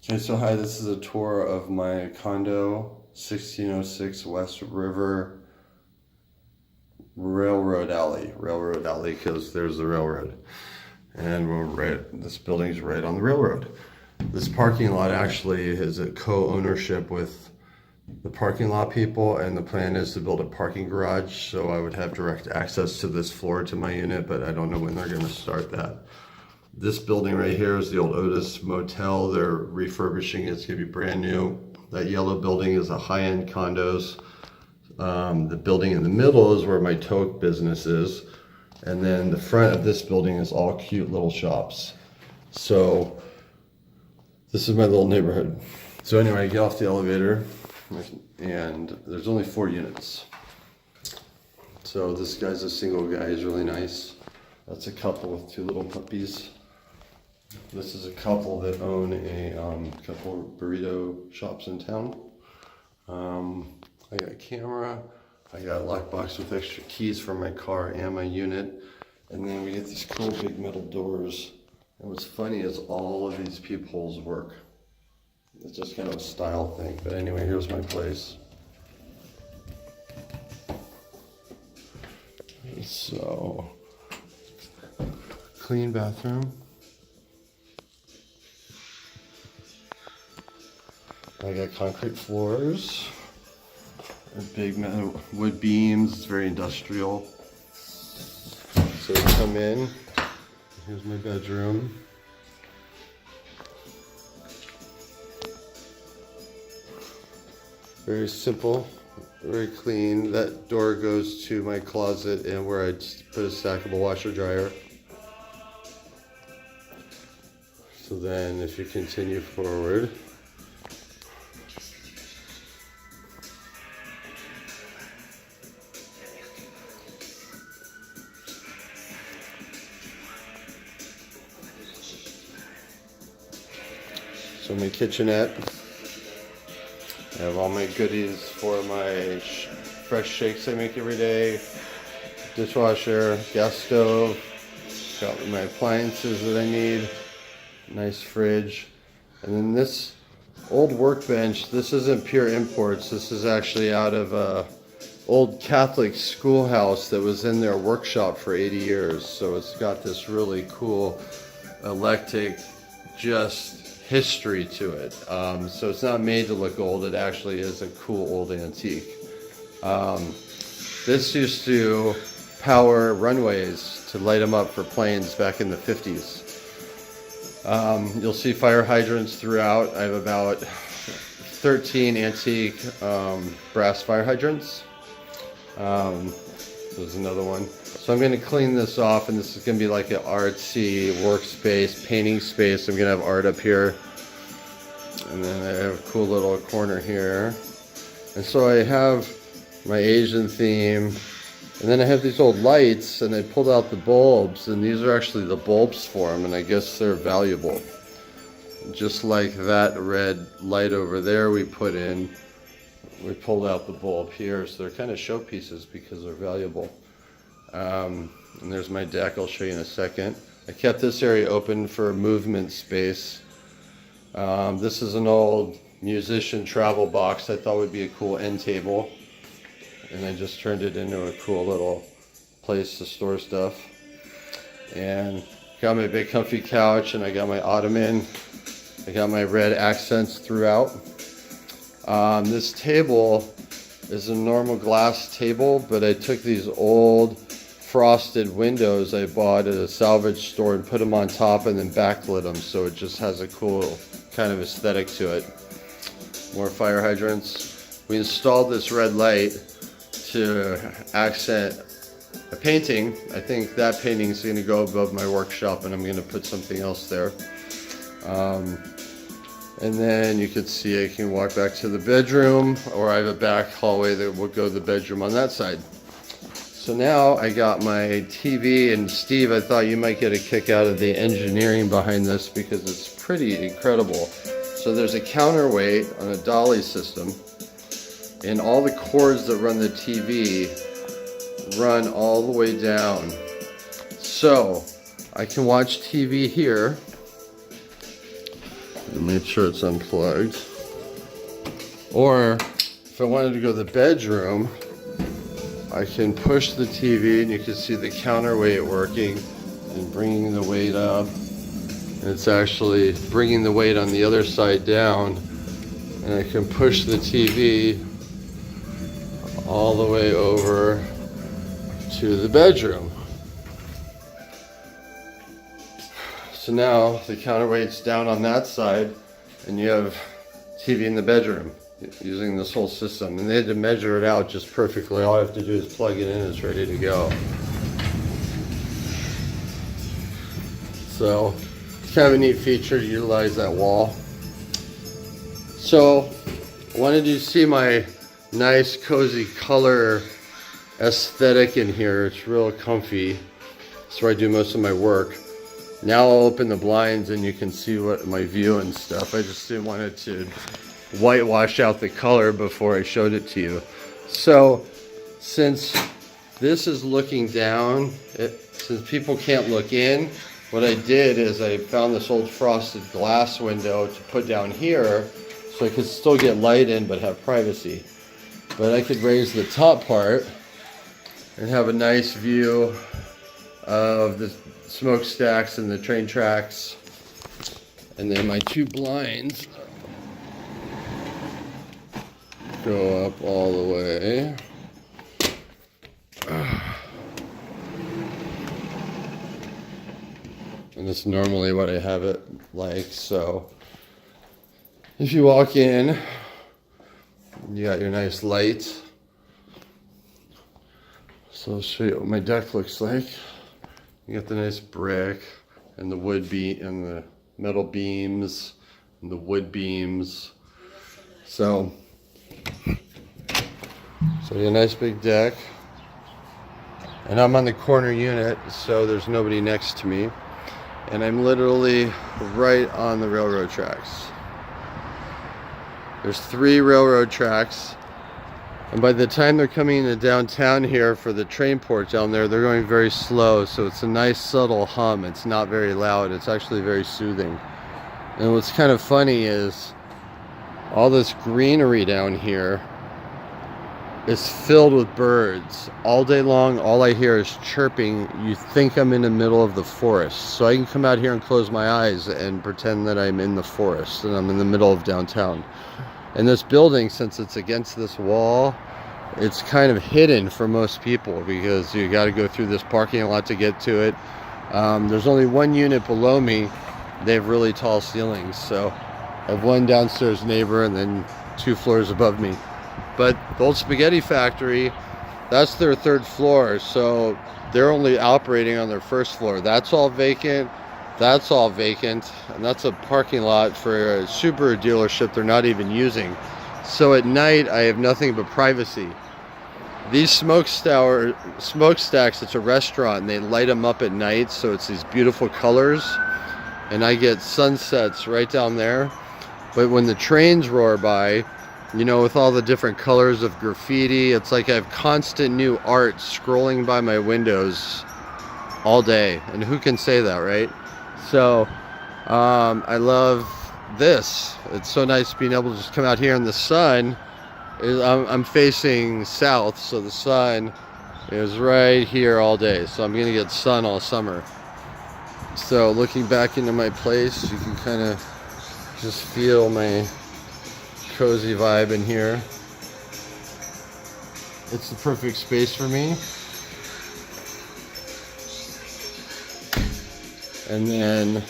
Okay, so hi, this is a tour of my condo, 1606 West River Railroad Alley, because there's the railroad. And this building's right on the railroad. This parking lot actually is a co-ownership with the parking lot people, and the plan is to build a parking garage, so I would have direct access to this floor to my unit, but I don't know when they're gonna start that. This building right here is the old Otis Motel. They're refurbishing it. It's gonna be brand new. That yellow building is a high-end condos. The building in the middle is where my tote business is. And then the front of this building is all cute little shops. So this is my little neighborhood. So anyway, I get off the elevator and there's only 4 units. So this guy's a single guy. He's really nice. That's a couple with 2 little puppies. This is a couple that own a couple of burrito shops in town. I got a camera. I got a lockbox with extra keys for my car and my unit. And then we get these cool big metal doors. And what's funny is all of these peepholes work. It's just kind of a style thing. But anyway, here's my place. So, clean bathroom. I got concrete floors, big metal wood beams. It's very industrial. So we come in. Here's my bedroom. Very simple, very clean. That door goes to my closet and where I just put a stackable washer dryer. So then if you continue forward, so my kitchenette, I have all my goodies for my fresh shakes I make every day, dishwasher, gas stove, got my appliances that I need, nice fridge. And then this old workbench, this isn't pure imports, this is actually out of a old Catholic schoolhouse that was in their workshop for 80 years. So it's got this really cool eclectic, just history to it. So it's not made to look old, it actually is a cool old antique. This used to power runways to light them up for planes back in the 50s. You'll see fire hydrants throughout. I have about 13 antique brass fire hydrants. There's another one. So I'm going to clean this off, and this is going to be like an artsy workspace, painting space. I'm going to have art up here. And then I have a cool little corner here. And so I have my Asian theme. And then I have these old lights, and I pulled out the bulbs, and these are actually the bulbs for them, and I guess they're valuable. Just like that red light over there we put in, we pulled out the bulb here, so they're kind of showpieces because they're valuable. And there's my deck, I'll show you in a second. I kept this area open for movement space. This is an old musician travel box I thought would be a cool end table. And I just turned it into a cool little place to store stuff. And got my big comfy couch, and I got my ottoman. I got my red accents throughout. This table is a normal glass table, but I took these old frosted windows I bought at a salvage store and put them on top and then backlit them, so it just has a cool kind of aesthetic to it. More fire hydrants. We installed this red light to accent a painting. I think that painting is going to go above my workshop, and I'm going to put something else there. And then you can see I can walk back to the bedroom, or I have a back hallway that will go to the bedroom on that side. So now I got my TV, and Steve, I thought you might get a kick out of the engineering behind this because it's pretty incredible. So there's a counterweight on a dolly system, and all the cords that run the TV run all the way down. So I can watch TV here. to make sure it's unplugged. Or if I wanted to go to the bedroom, I can push the TV and you can see the counterweight working and bringing the weight up. And it's actually bringing the weight on the other side down. And I can push the TV all the way over to the bedroom. So now the counterweight's down on that side and you have TV in the bedroom using this whole system. And they had to measure it out just perfectly. All I have to do is plug it in and it's ready to go. So it's kind of a neat feature to utilize that wall. So I wanted you to see my nice cozy color aesthetic in here. It's real comfy. That's where I do most of my work. Now I'll open the blinds and you can see what my view and stuff. I just didn't want it to whitewash out the color before I showed it to you. So since this is looking down, since people can't look in, what I did is I found this old frosted glass window to put down here so I could still get light in but have privacy. But I could raise the top part and have a nice view of the smokestacks and the train tracks. And then my two blinds go up all the way. And that's normally what I have it like. So if you walk in, you got your nice light. So I'll show you what my deck looks like. You got the nice brick and the wood beam and the metal beams and the wood beams. So you got a nice big deck. And I'm on the corner unit, so there's nobody next to me. And I'm literally right on the railroad tracks. There's 3 railroad tracks. And by the time they're coming into downtown here for the train port down there, they're going very slow. So it's a nice subtle hum. It's not very loud. It's actually very soothing. And what's kind of funny is all this greenery down here is filled with birds. All day long, all I hear is chirping. You think I'm in the middle of the forest. So I can come out here and close my eyes and pretend that I'm in the forest and I'm in the middle of downtown. And this building, since it's against this wall, it's kind of hidden for most people because you got to go through this parking lot to get to it. There's only one unit below me. They have really tall ceilings. So I have one downstairs neighbor and then 2 floors above me. But the old spaghetti factory, that's their 3rd floor. So they're only operating on their 1st floor. That's all vacant. That's all vacant. And that's a parking lot for a Subaru dealership they're not even using. So at night, I have nothing but privacy. These smokestacks, it's a restaurant and they light them up at night. So it's these beautiful colors. And I get sunsets right down there. But when the trains roar by, you know, with all the different colors of graffiti, it's like I have constant new art scrolling by my windows all day. And who can say that, right? So I love this. It's so nice being able to just come out here in the sun. I'm facing south, so the sun is right here all day. So I'm gonna get sun all summer. So looking back into my place, you can kind of just feel my cozy vibe in here. It's the perfect space for me. And then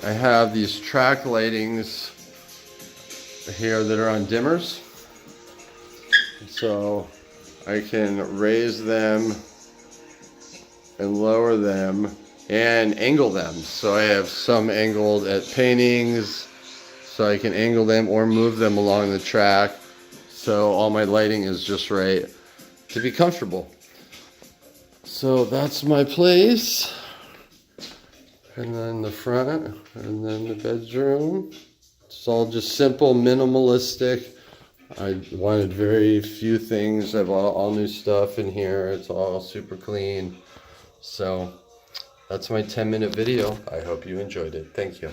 I have these track lightings here that are on dimmers. So I can raise them and lower them and angle them. So I have some angled at paintings, so I can angle them or move them along the track. So all my lighting is just right to be comfortable. So that's my place. And then the front, and then the bedroom. It's all just simple, minimalistic. I wanted very few things. I have all new stuff in here. It's all super clean. So that's my 10-minute video. I hope you enjoyed it. Thank you.